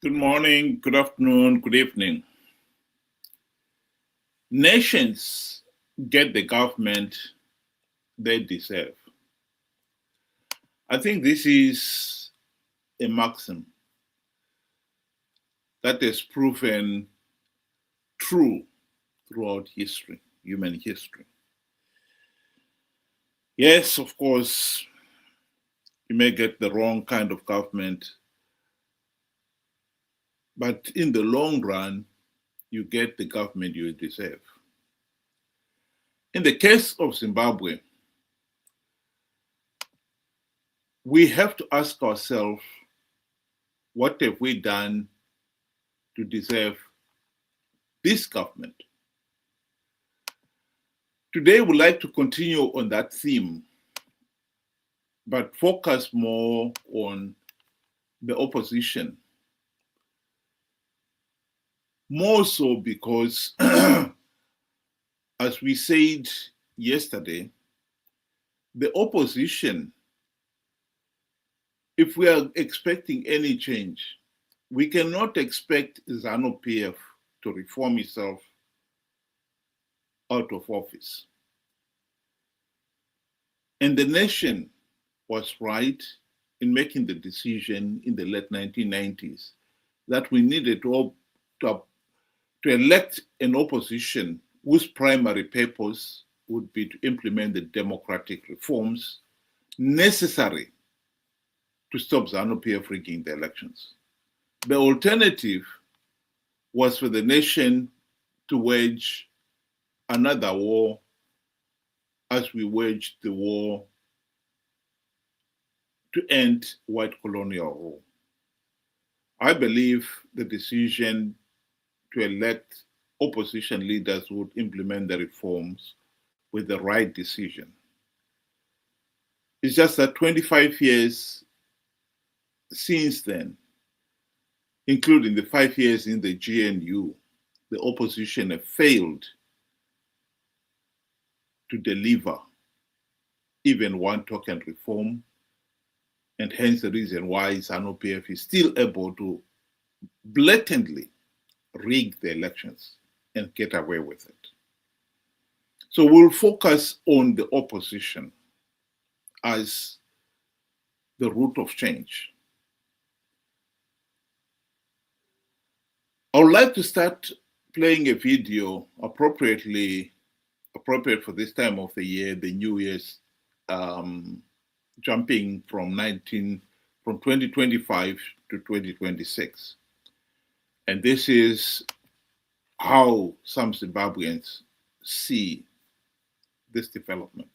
Good morning, good afternoon, good evening. Nations get the government they deserve. I think this is a maxim that is proven true throughout history, human history. Yes, of course, you may get the wrong kind of government, but in the long run, you get the government you deserve. In the case of Zimbabwe, we have to ask ourselves, what have we done to deserve this government? Today, we'd like to continue on that theme, but focus more on the opposition. More so because, as we said yesterday, the opposition, if we are expecting any change, we cannot expect ZANU-PF to reform itself out of office. And the nation was right in making the decision in the late 1990s that we needed to elect an opposition whose primary purpose would be to implement the democratic reforms necessary to stop ZANU-PF rigging the elections. The alternative was for the nation to wage another war as we waged the war to end white colonial rule. I believe the decision to elect opposition leaders who would implement the reforms with the right decision. It's just that 25 years since then, including the 5 years in the GNU, the opposition have failed to deliver even one token reform, and hence the reason why ZANU-PF is still able to blatantly rig the elections and get away with it. So we'll focus on the opposition as the root of change. I would like to start playing a video appropriate for this time of the year, the New Year's, jumping from 2025 to 2026. And this is how some Zimbabweans see this development.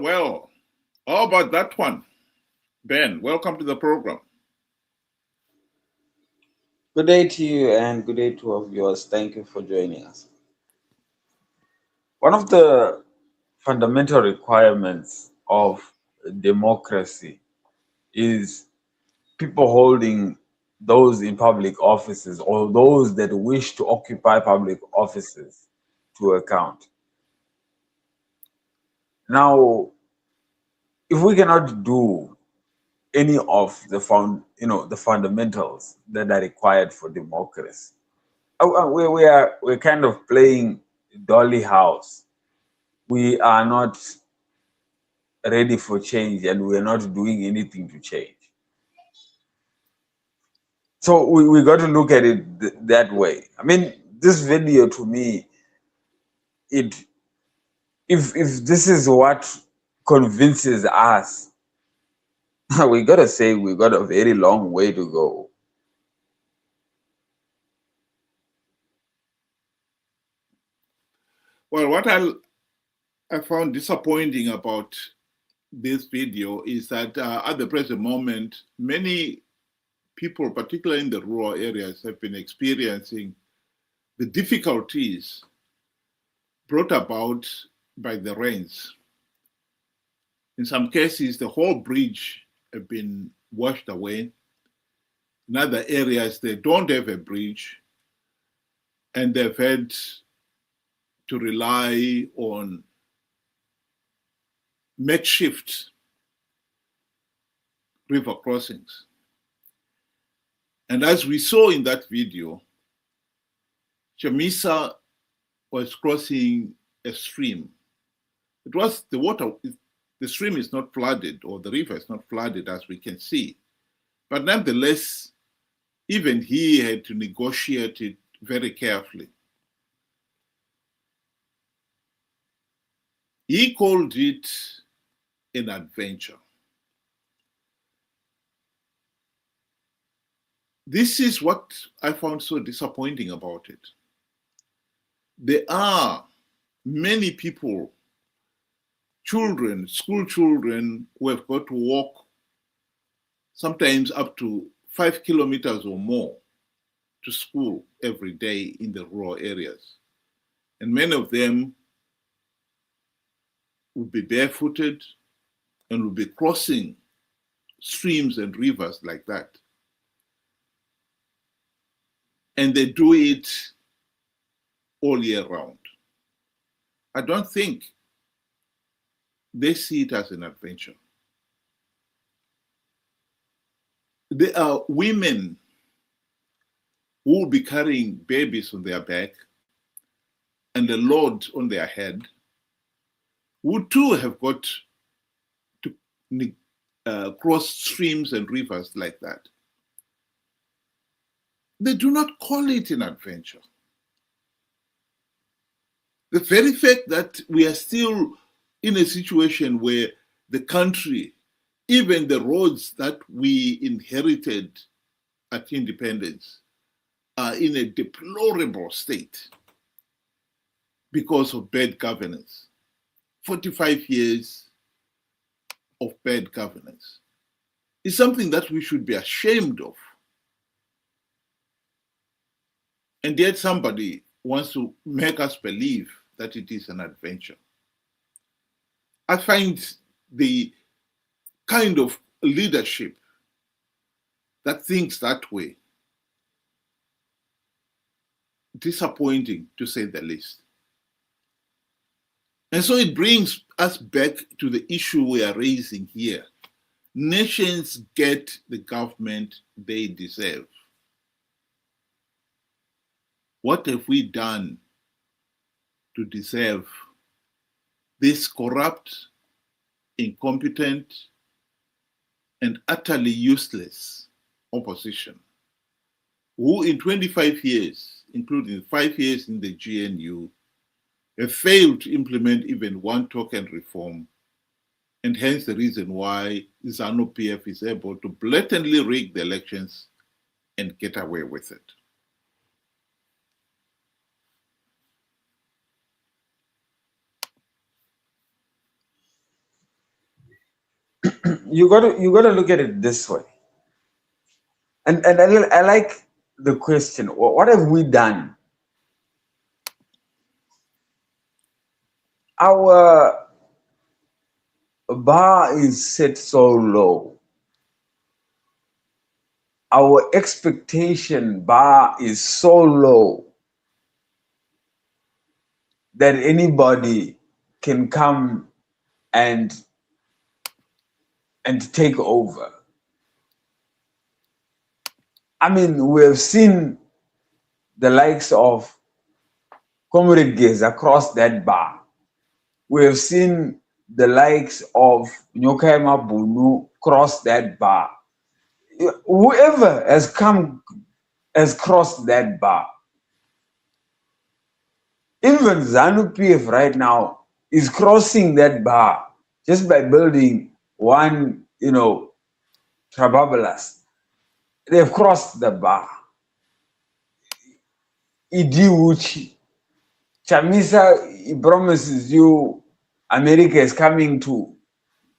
Well. How about that one? Ben, welcome to the program. Good day to you and good day to our viewers. Thank you for joining us. One of the fundamental requirements of democracy is people holding those in public offices or those that wish to occupy public offices to account. Now, if we cannot do any of the fundamentals that are required for democracy, we're kind of playing dolly house. We are not ready for change and we're not doing anything to change. So we got to look at it that way. I mean, this video to me, if this is what convinces us we gotta say we got a very long way to go. Well, what I found disappointing about this video is that at the present moment, many people, particularly in the rural areas, have been experiencing the difficulties brought about by the rains. In some cases, the whole bridge have been washed away. In other areas, they don't have a bridge, and they've had to rely on makeshift river crossings. And as we saw in that video, Chamisa was crossing a stream. It was the water, the stream is not flooded, or the river is not flooded as we can see. But nonetheless, even he had to negotiate it very carefully. He called it an adventure. This is what I found so disappointing about it. There are many people, children, school children, who have got to walk sometimes up to 5 kilometers or more to school every day in the rural areas. And many of them will be barefooted and will be crossing streams and rivers like that. And they do it all year round. I don't think they see it as an adventure. There are women who will be carrying babies on their back and a load on their head, who too have got to cross streams and rivers like that. They do not call it an adventure. The very fact that we are still in a situation where the country, even the roads that we inherited at independence, are in a deplorable state because of bad governance. 45 years of bad governance is something that we should be ashamed of. And yet somebody wants to make us believe that it is an adventure. I find the kind of leadership that thinks that way disappointing, to say the least. And so it brings us back to the issue we are raising here. Nations get the government they deserve. What have we done to deserve this corrupt, incompetent, and utterly useless opposition, who in 25 years, including 5 years in the GNU, have failed to implement even one token reform, and hence the reason why ZANU-PF is able to blatantly rig the elections and get away with it. You gotta look at it this way. And I like the question, what have we done? Our bar is set so low. Our expectation bar is so low that anybody can come and take over. I mean, we have seen the likes of Comrade Gaze across that bar. We have seen the likes of Nyokaima Bunu cross that bar. Whoever has come has crossed that bar. Even ZANU-PF right now is crossing that bar just by building one, Trababalas. They've crossed the bar. Idiuchi. Chamisa, he promises you America is coming to,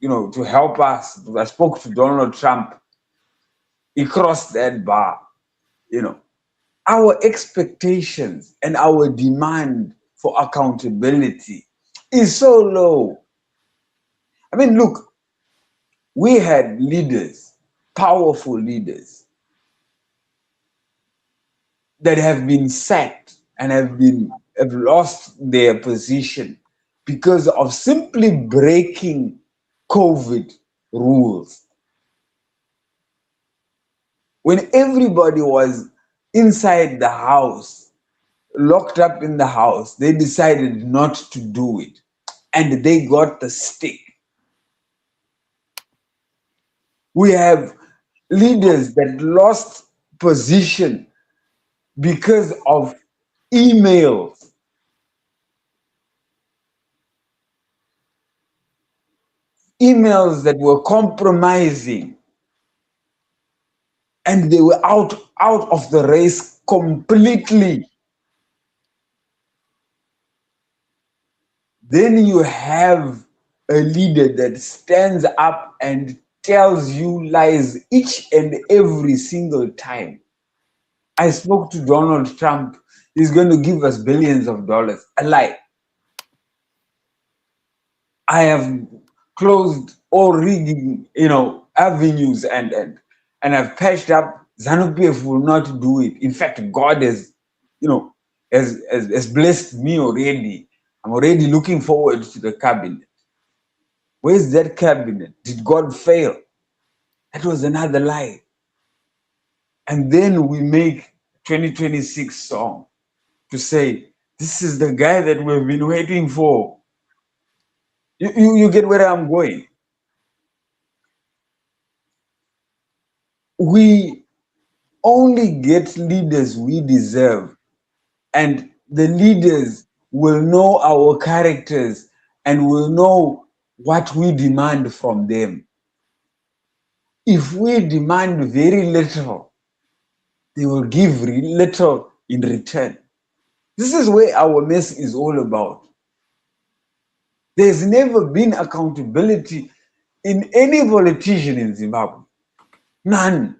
to help us. I spoke to Donald Trump. He crossed that bar. Our expectations and our demand for accountability is so low. I mean, look, we had leaders, powerful leaders, that have been sacked and have lost their position because of simply breaking COVID rules. When everybody was inside the house, locked up in the house, they decided not to do it, and they got the stick. We have leaders that lost position because of emails. Emails that were compromising, and they were out of the race completely. Then you have a leader that stands up and tells you lies each and every single time. I spoke to Donald Trump. He's going to give us billions of dollars. A lie. I have closed all rigging, avenues and I've patched up. ZANU-PF will not do it. In fact, God has blessed me already. I'm already looking forward to the cabinet. Where's that cabinet? Did God fail? That was another lie. And then we make 2026 song to say, this is the guy that we've been waiting for. You get where I'm going? We only get leaders we deserve, and the leaders will know our characters and will know what we demand from them. If we demand very little, they will give little in return. This is where our mess is all about. There's never been accountability in any politician in Zimbabwe. None.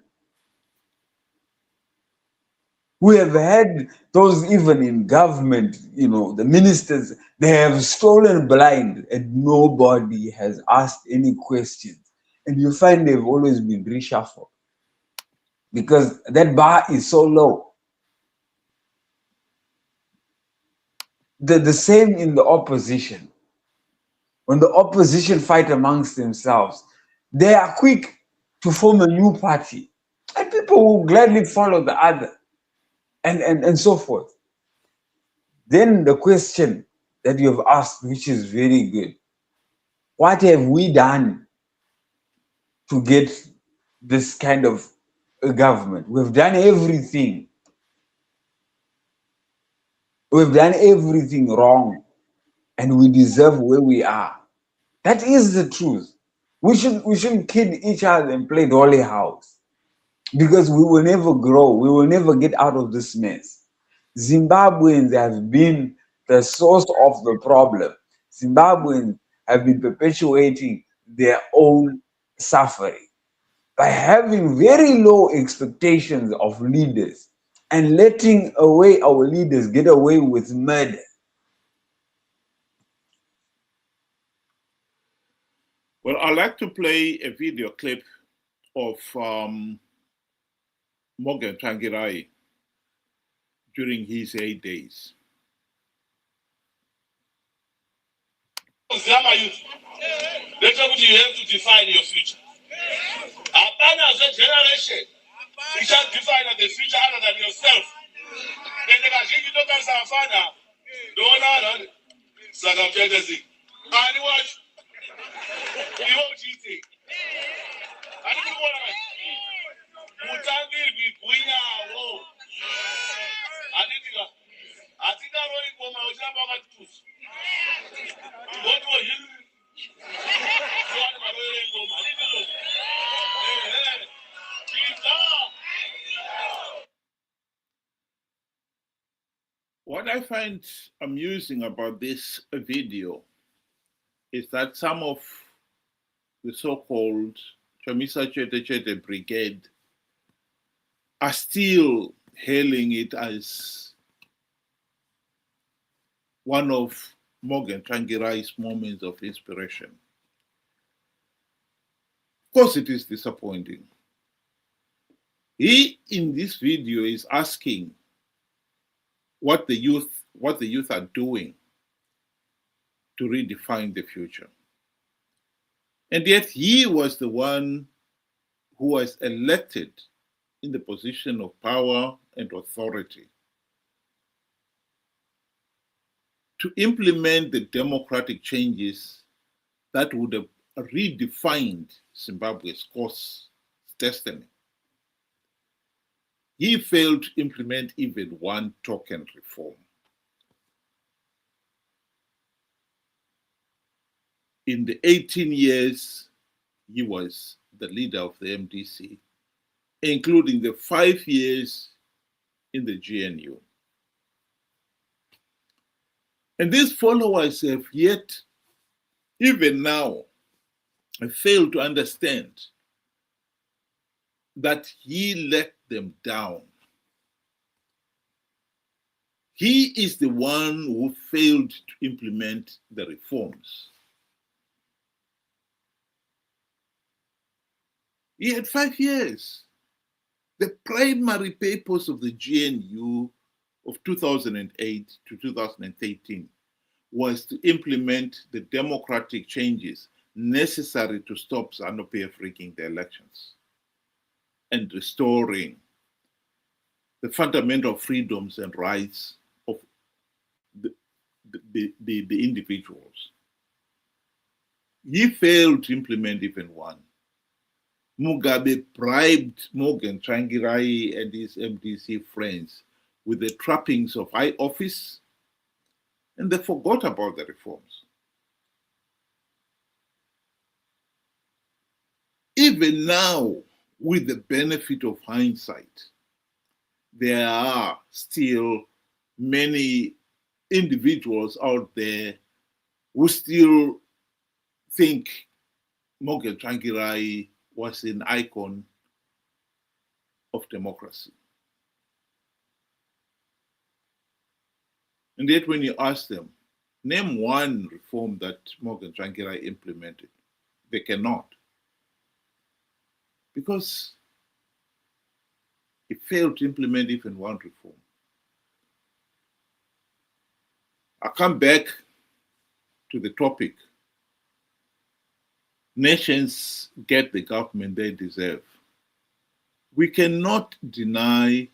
We have had those even in government, the ministers, they have stolen blind and nobody has asked any questions. And you find they've always been reshuffled because that bar is so low. The same in the opposition. When the opposition fight amongst themselves, they are quick to form a new party. And people will gladly follow the other and so forth. Then the question that you have asked, which is very good, what have we done to get this kind of a government? We've done everything. We've done everything wrong, and we deserve where we are. That is the truth. We shouldn't kid each other and play dolly house, because we will never grow. We will never get out of this mess. Zimbabweans have been the source of the problem. Zimbabweans have been perpetuating their own suffering by having very low expectations of leaders and letting away our leaders get away with murder. Well, I'd like to play a video clip of Morgan Tsvangirai during his 8 days. Later, you have to define your future. Abana as a generation, you shall define the future other than yourself. Then the Kajiki Dokan Safana, don't know, Sagapetasi. And what? You won't cheat. I don't want to. Mutangi, we bring our. I think I'm going to go out to choose. What were you? What I find amusing about this video is that some of the so-called Chamisa Chete Brigade are still hailing it as one of Morgan Tsvangirai's moments of inspiration. Of course, it is disappointing. He, in this video, is asking what the youth are doing to redefine the future. And yet he was the one who was elected in the position of power and authority to implement the democratic changes that would have redefined Zimbabwe's course, destiny. He failed to implement even one token reform. In the 18 years he was the leader of the MDC, including the 5 years in the GNU. And these followers have yet, even now, failed to understand that he let them down. He is the one who failed to implement the reforms. He had 5 years. The primary purpose of the GNU of 2008 to 2013 was to implement the democratic changes necessary to stop ZANU-PF rigging the elections and restoring the fundamental freedoms and rights of the individuals. He failed to implement even one. Mugabe bribed Morgan Tsvangirai and his MDC friends with the trappings of high office, and they forgot about the reforms. Even now, with the benefit of hindsight, there are still many individuals out there who still think Morgan Tsvangirai was an icon of democracy. And yet when you ask them, name one reform that Morgan Tsvangirai implemented, they cannot. Because he failed to implement even one reform. I come back to the topic. Nations get the government they deserve. We cannot deny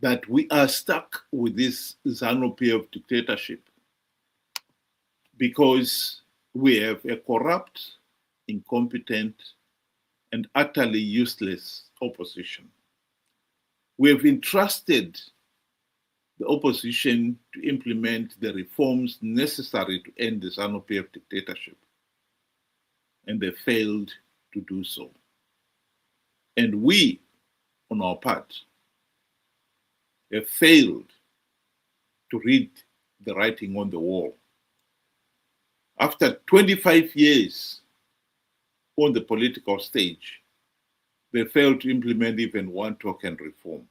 that we are stuck with this ZANU-PF dictatorship because we have a corrupt, incompetent, and utterly useless opposition. We have entrusted the opposition to implement the reforms necessary to end the ZANU-PF dictatorship, and they failed to do so. And we, on our part, have failed to read the writing on the wall. After 25 years on the political stage, they failed to implement even one token reform.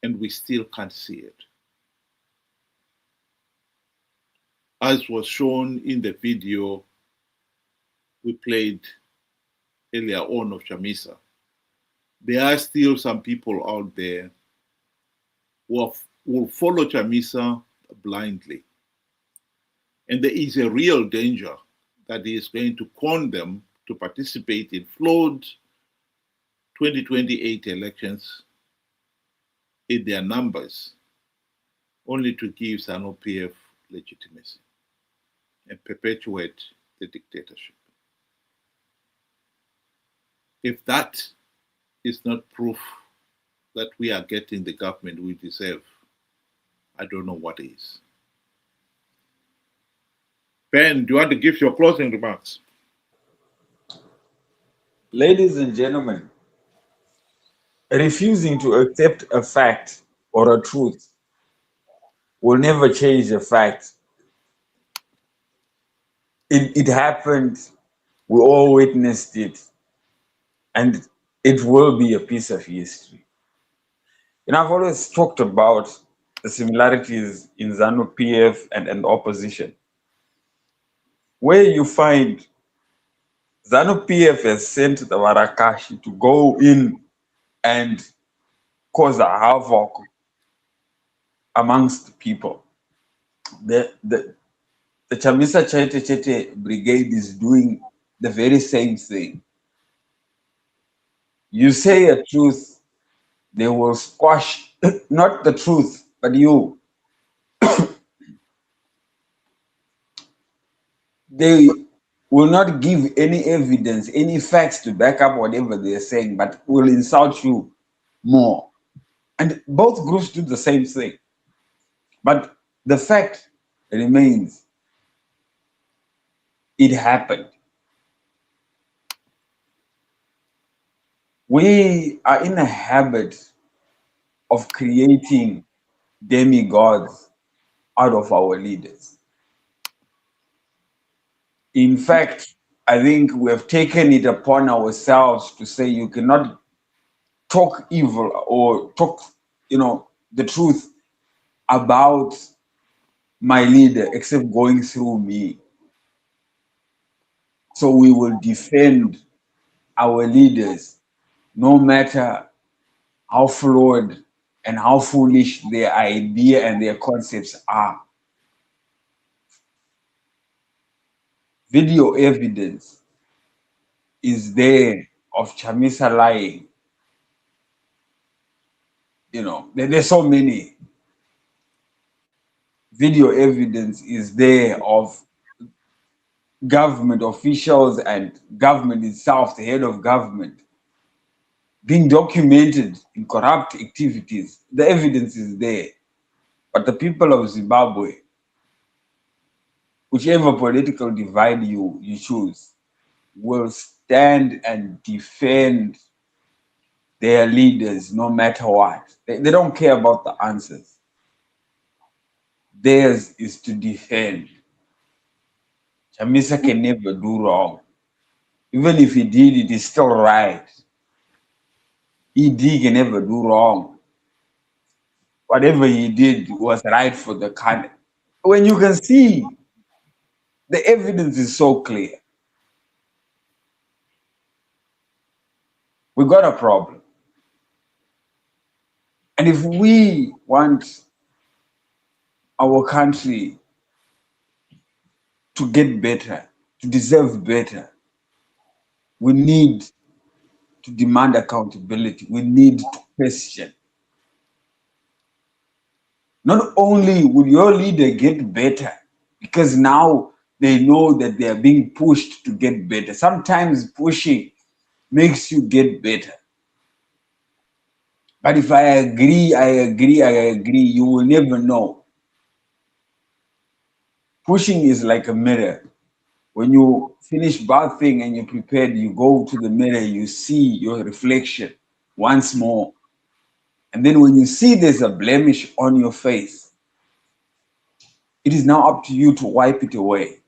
And we still can't see it. As was shown in the video we played earlier on of Chamisa, there are still some people out there who will follow Chamisa blindly. And there is a real danger that he is going to con them to participate in flawed 2028 elections in their numbers, only to give ZANU-PF legitimacy and perpetuate the dictatorship. If that is not proof that we are getting the government we deserve, I don't know what is. Ben, do you want to give your closing remarks? Ladies and gentlemen, refusing to accept a fact or a truth will never change the fact. It happened, we all witnessed it, and it will be a piece of history. And I've always talked about the similarities in ZANU PF and opposition, where you find ZANU PF has sent the Warakashi to go in and cause a havoc amongst the people. The Chamisa Chete Chete Brigade is doing the very same thing. You say a truth, they will squash not the truth, but you. They will not give any evidence, any facts to back up whatever they're saying, but will insult you more. And both groups do the same thing. But the fact remains, it happened. We are in a habit of creating demigods out of our leaders. In fact, I think we have taken it upon ourselves to say you cannot talk evil or talk, the truth about my leader except going through me. So we will defend our leaders no matter how flawed and how foolish their idea and their concepts are. Video evidence is there of Chamisa lying. There's so many. Video evidence is there of government officials and government itself, the head of government, being documented in corrupt activities. The evidence is there. But the people of Zimbabwe, whichever political divide you choose, will stand and defend their leaders no matter what. They don't care about the answers. Theirs is to defend. Chamisa can never do wrong. Even if he did, it is still right. ED can never do wrong. Whatever he did was right for the country. When you can see, the evidence is so clear. We got a problem. And if we want our country to get better, to deserve better, we need to demand accountability. We need to question. Not only will your leader get better, because now they know that they are being pushed to get better. Sometimes pushing makes you get better. But if I agree, you will never know. Pushing is like a mirror. When you finish bathing and you're prepared, you go to the mirror, you see your reflection once more. And then when you see there's a blemish on your face, it is now up to you to wipe it away.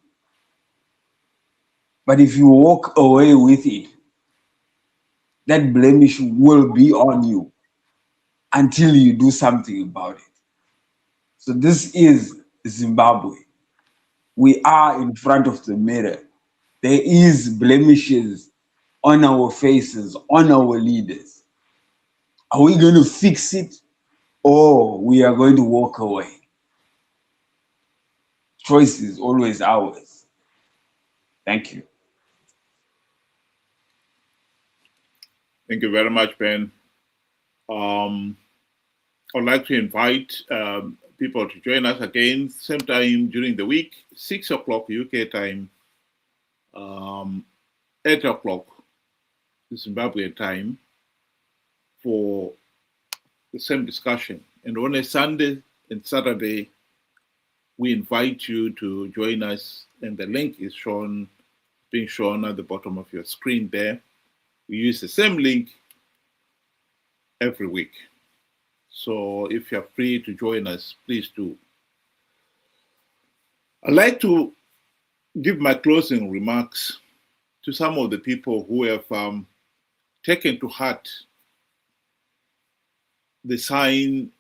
But if you walk away with it, that blemish will be on you until you do something about it. So this is Zimbabwe. We are in front of the mirror. There is blemishes on our faces, on our leaders. Are we going to fix it, or we are going to walk away? Choice is always ours. Thank you. Thank you very much, Ben. I'd like to invite people to join us again, same time during the week, 6 o'clock UK time, 8 o'clock Zimbabwe time, for the same discussion. And on a Sunday and Saturday, we invite you to join us, and the link is being shown at the bottom of your screen there. We use the same link every week. So if you're free to join us, please do. I'd like to give my closing remarks to some of the people who have taken to heart the sign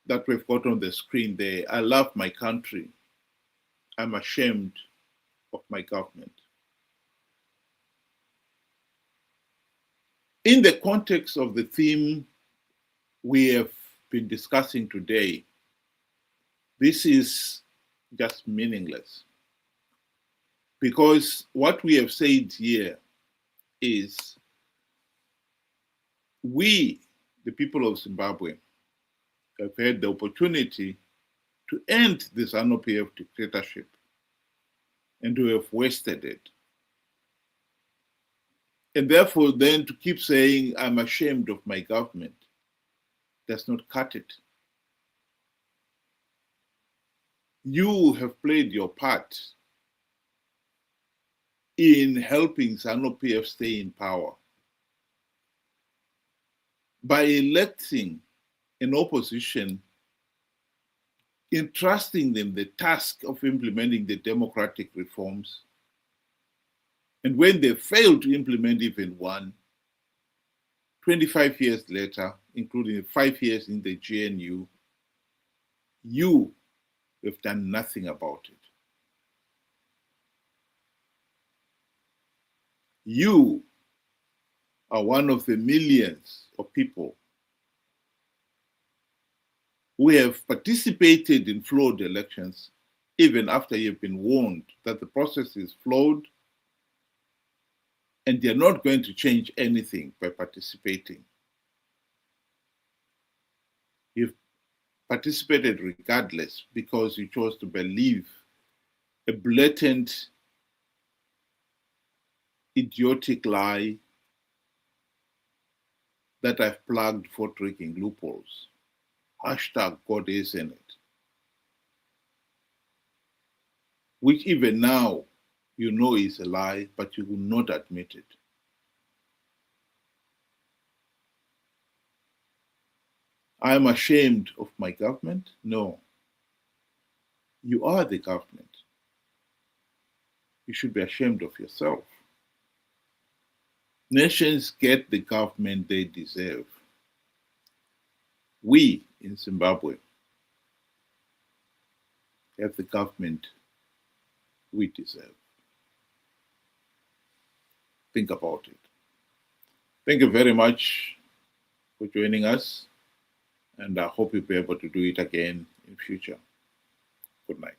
that we've got on the screen there. I love my country. I'm ashamed of my government. In the context of the theme we have been discussing today, this is just meaningless. Because what we have said here is we, the people of Zimbabwe, have had the opportunity to end this ZANU-PF dictatorship, and we have wasted it. And therefore, then to keep saying, I'm ashamed of my government, does not cut it. You have played your part in helping ZANU-PF stay in power by electing an opposition, entrusting them the task of implementing the democratic reforms. And when they failed to implement even one, 25 years later, including 5 years in the GNU, you have done nothing about it. You are one of the millions of people who have participated in flawed elections, even after you've been warned that the process is flawed and they're not going to change anything by participating. You've participated regardless because you chose to believe a blatant, idiotic lie that I've plugged for tricking loopholes. Hashtag God is in it. Which even now you know is a lie, but you will not admit it. I am ashamed of my government? No. You are the government. You should be ashamed of yourself. Nations get the government they deserve. We in Zimbabwe have the government we deserve. Think about it. Thank you very much for joining us, and I hope you'll be able to do it again in future. Good night.